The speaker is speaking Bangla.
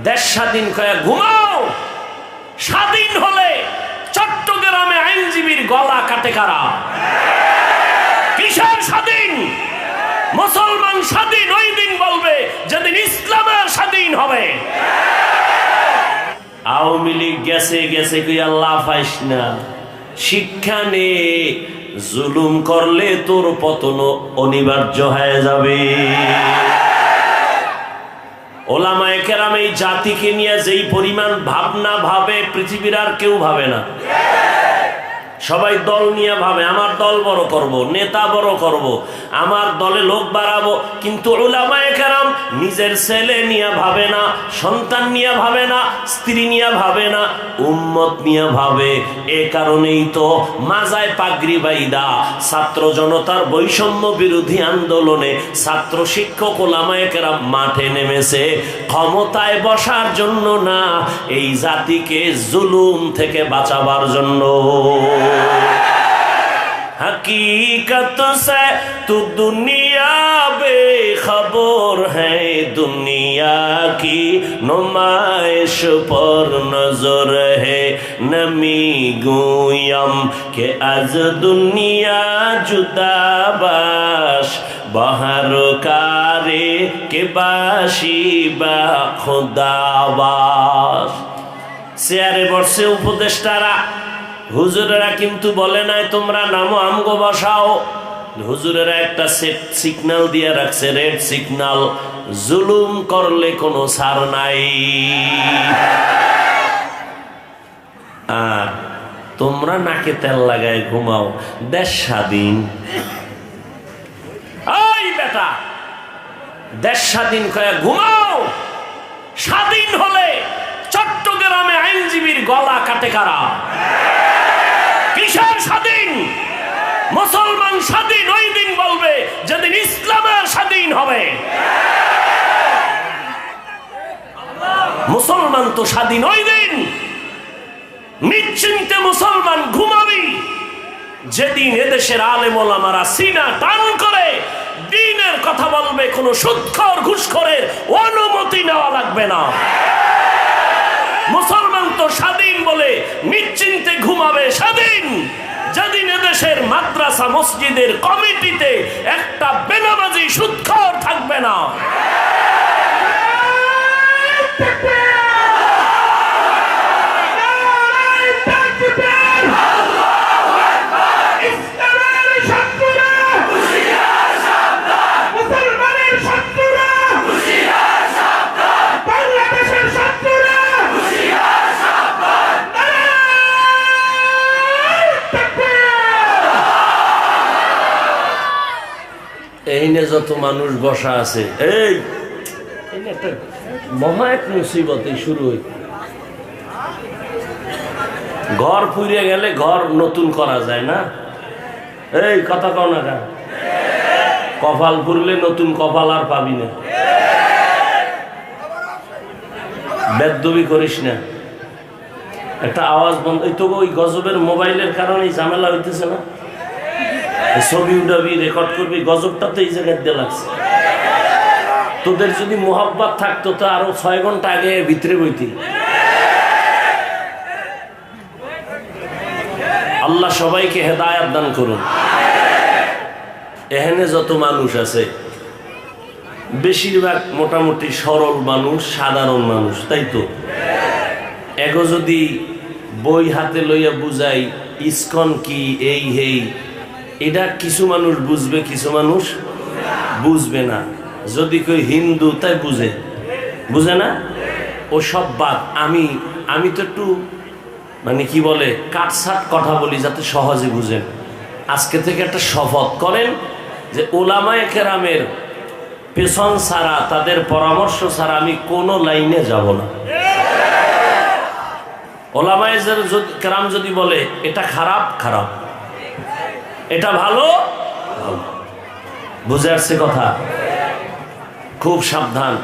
দেশ স্বাধীন কয়ে ঘুমাও। স্বাধীন হলে চট্টগ্রামে আইনজীবীর গলা কাটে কারা? কিসের স্বাধীন? মুসলমান স্বাধীন ওই দিন বলবে যেদিন ইসলামের স্বাধীন হবে। আওয়ামী লীগ গেছে গেছে কই আল্লাহ পাইস না। শিক্ষা নে, জুলুম করলে তোর পতন অনিবার্য হয়ে যাবে। ওলামায়ে কেরাম এই জাতিকে নিয়ে যেই পরিমাণ ভাবনা ভাবে পৃথিবীর আর কেউ ভাবে না। সবাই দল নিয়ে ভাবে, আমার দল বড় করব, নেতা বড় করব, আমার দলে লোক বাড়াবো। কিন্তু উলামায়ে কেরাম নিজের ছেলে নিয়ে ভাবে না, সন্তান নিয়ে ভাবে না, স্ত্রী নিয়ে ভাবে না, উম্মত নিয়ে ভাবে। এ কারণেই তো মাজায় পাগড়ি বাইদা ছাত্র জনতার বৈষম্য বিরোধী আন্দোলনে ছাত্র শিক্ষক উলামায়ে কেরাম মাঠে নেমেছে ক্ষমতায় বসার জন্য না, এই জাতিকে জুলুম থেকে বাঁচাবার জন্য। हकीकत से तू दुनिया बेखबर है, दुनिया की नुमाइश पर नजर है। नमी गुयम के आज दुनिया जुदा बाश, बाहर कारे के बाशी बा खुदाबाश। চেয়ারে বসে উপদেষ্টারা, হুজুরেরা কিন্তু বলে নাই তোমরা নামো আমগো বসাও। হুজুরেরা একটা সিগন্যাল দিয়ে রাখছে, রেড সিগন্যাল। জুলুম করলে কোনো ছাড় নাই। আর তোমরা নাকে তেল লাগায় ঘুমাও, দেশ স্বাধীন। এই বেটা, দেশ স্বাধীন কয়ে ঘুমাও। স্বাধীন হলে চট্টগ্রামে আইনজীবীর গলা কাটে কারা? কিসের স্বাধীন? মুসলমান স্বাধীন ওই দিন বলবে যেদিন ইসলামের স্বাধীন হবে। মুসলমান তো স্বাধীন ওই দিন। নিশ্চিন্তে মুসলমান ঘুমাবি যেদিন এদেশের আলেম ওলামারা সিনা টান করে দ্বীনের কথা বলবে, কোনো সুদখোর ঘুষখোরের অনুমতি নেওয়া লাগবে না। মুসলমান তো স্বাধীন বলে নিশ্চিন্তে ঘুমাবে স্বাধীন যেদিন এদেশের মাদ্রাসা মসজিদের কমিটিতে একটা বেনামাজি সুদখোর থাকবে না। এইনে যত মানুষ বসা আছে, এই একটা মহা এক মুসিবতে শুরু হই। ঘর পুড়ে গেলে ঘর নতুন করা যায় না? এই কথা কও না, কপাল পুড়লে নতুন কপাল আর পাবি না। বেদবি করিস না। একটা আওয়াজ বন্ধ, এই তো ওই গজবের মোবাইলের কারণে ঝামেলা হইতেছে না? ছবি উঠাবি, রেকর্ড করবি, গজবটা তো এই জায়গায় দিয়ে লাগছে। তোদের যদি মোহাব্বত থাকতো তো আরো 6 ঘন্টা আগে ভিতরে বইতি। আল্লাহ সবাইকে হেদায়েত দান করুন। এখানে যত মানুষ আছে বেশিরভাগ মোটামুটি সরল মানুষ, সাধারণ মানুষ, তাই তো? এগো যদি বই হাতে লইয়া বুঝাই ইসকন কি, এই হেই, এটা কিছু মানুষ বুঝবে, কিছু মানুষ বুঝবে না। যদি কই হিন্দু, তাই বুঝে, বুঝে না? ও সব বাদ। আমি তো একটু মানে কি বলে কাটছাট কথা বলি যাতে সহজে বুঝেন। আজকে থেকে একটা শপথ করেন যে উলামায়ে কেরামের পেছন ছাড়া, তাদের পরামর্শ ছাড়া আমি কোনো লাইনে যাব না। উলামায়ে কেরাম যদি বলে এটা খারাপ, খারাপ, এটা ভালো, ভালো। বুঝে আসছে কথা? খুব সাবধান।